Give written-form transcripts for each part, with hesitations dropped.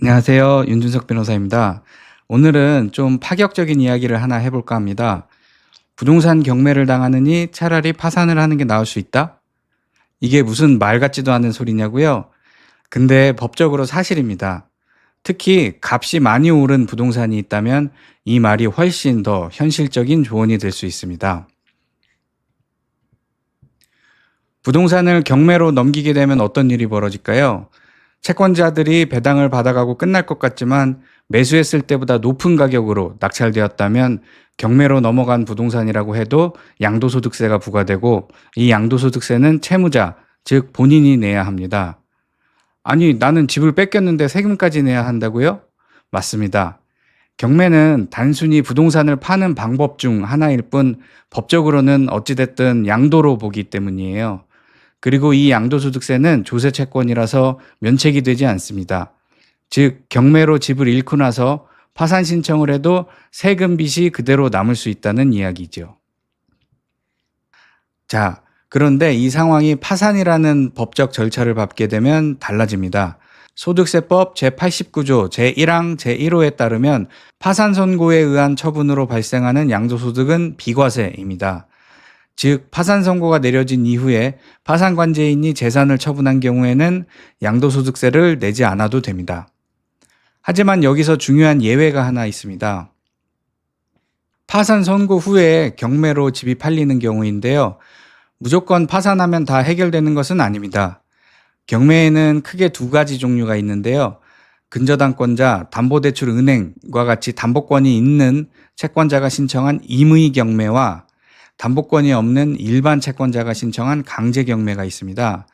안녕하세요. 윤준석 변호사입니다. 오늘은 좀 파격적인 이야기를 하나 해볼까 합니다. 부동산 경매를 당하느니 차라리 파산을 하는 게 나을 수 있다? 이게 무슨 말 같지도 않은 소리냐고요? 근데 법적으로 사실입니다. 특히 값이 많이 오른 부동산이 있다면 이 말이 훨씬 더 현실적인 조언이 될 수 있습니다. 부동산을 경매로 넘기게 되면 어떤 일이 벌어질까요? 채권자들이 배당을 받아가고 끝날 것 같지만 매수했을 때보다 높은 가격으로 낙찰되었다면 경매로 넘어간 부동산이라고 해도 양도소득세가 부과되고 이 양도소득세는 채무자, 즉 본인이 내야 합니다. 아니, 나는 집을 뺏겼는데 세금까지 내야 한다고요? 맞습니다. 경매는 단순히 부동산을 파는 방법 중 하나일 뿐 법적으로는 어찌됐든 양도로 보기 때문이에요. 그리고 이 양도소득세는 조세채권이라서 면책이 되지 않습니다. 즉, 경매로 집을 잃고 나서 파산 신청을 해도 세금 빚이 그대로 남을 수 있다는 이야기죠. 자, 그런데 이 상황이 파산이라는 법적 절차를 밟게 되면 달라집니다. 소득세법 제89조 제1항 제1호에 따르면 파산 선고에 의한 처분으로 발생하는 양도소득은 비과세입니다. 즉, 파산 선고가 내려진 이후에 파산관제인이 재산을 처분한 경우에는 양도소득세를 내지 않아도 됩니다. 하지만 여기서 중요한 예외가 하나 있습니다. 파산 선고 후에 경매로 집이 팔리는 경우인데요. 무조건 파산하면 다 해결되는 것은 아닙니다. 경매에는 크게 두 가지 종류가 있는데요. 근저당권자, 담보대출은행과 같이 담보권이 있는 채권자가 신청한 임의 경매와 담보권이 없는 일반 채권자가 신청한 강제 경매가 있습니다.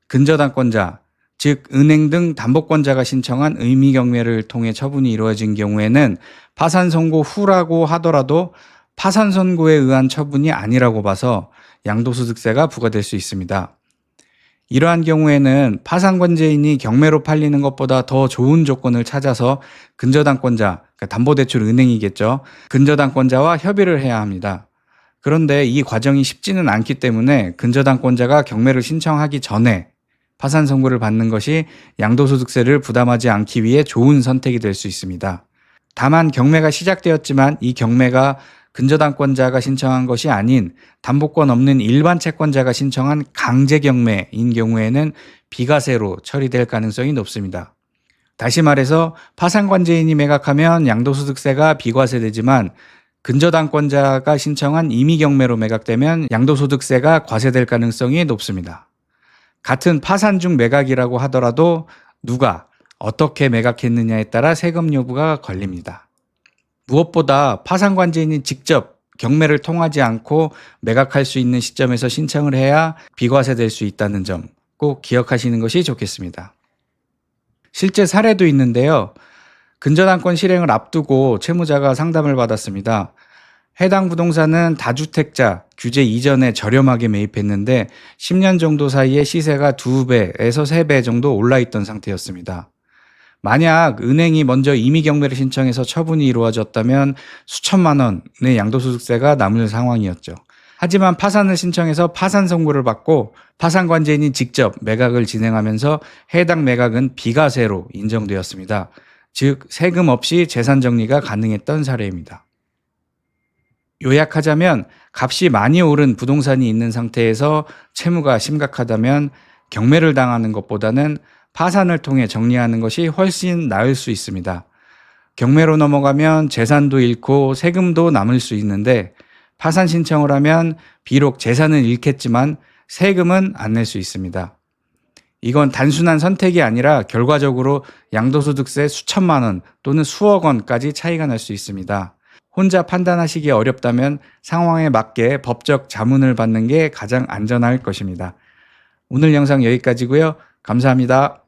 근저당권자, 즉 은행 등 담보권자가 신청한 의미 경매를 통해 처분이 이루어진 경우에는 파산 선고 후라고 하더라도 파산 선고에 의한 처분이 아니라고 봐서 양도소득세가 부과될 수 있습니다. 이러한 경우에는 파산관제인이 경매로 팔리는 것보다 더 좋은 조건을 찾아서 근저당권자, 그러니까 담보대출 은행이겠죠. 근저당권자와 협의를 해야 합니다. 그런데 이 과정이 쉽지는 않기 때문에 근저당권자가 경매를 신청하기 전에 파산 선고를 받는 것이 양도소득세를 부담하지 않기 위해 좋은 선택이 될 수 있습니다. 다만 경매가 시작되었지만 이 경매가 근저당권자가 신청한 것이 아닌 담보권 없는 일반 채권자가 신청한 강제 경매인 경우에는 비과세로 처리될 가능성이 높습니다. 다시 말해서 파산관제인이 매각하면 양도소득세가 비과세되지만 근저당권자가 신청한 임의경매로 매각되면 양도소득세가 과세될 가능성이 높습니다. 같은 파산 중 매각이라고 하더라도 누가 어떻게 매각했느냐에 따라 세금 여부가 걸립니다. 무엇보다 파산관제인이 직접 경매를 통하지 않고 매각할 수 있는 시점에서 신청을 해야 비과세될 수 있다는 점 꼭 기억하시는 것이 좋겠습니다. 실제 사례도 있는데요. 근저당권 실행을 앞두고 채무자가 상담을 받았습니다. 해당 부동산은 다주택자 규제 이전에 저렴하게 매입했는데 10년 정도 사이에 시세가 2배에서 3배 정도 올라있던 상태였습니다. 만약 은행이 먼저 임의경매를 신청해서 처분이 이루어졌다면 수천만 원의 양도소득세가 남을 상황이었죠. 하지만 파산을 신청해서 파산 선고를 받고 파산관제인이 직접 매각을 진행하면서 해당 매각은 비과세로 인정되었습니다. 즉 세금 없이 재산 정리가 가능했던 사례입니다. 요약하자면 값이 많이 오른 부동산이 있는 상태에서 채무가 심각하다면 경매를 당하는 것보다는 파산을 통해 정리하는 것이 훨씬 나을 수 있습니다. 경매로 넘어가면 재산도 잃고 세금도 남을 수 있는데 파산 신청을 하면 비록 재산은 잃겠지만 세금은 안 낼 수 있습니다. 이건 단순한 선택이 아니라 결과적으로 양도소득세 수천만 원 또는 수억 원까지 차이가 날 수 있습니다. 혼자 판단하시기 어렵다면 상황에 맞게 법적 자문을 받는 게 가장 안전할 것입니다. 오늘 영상 여기까지고요. 감사합니다.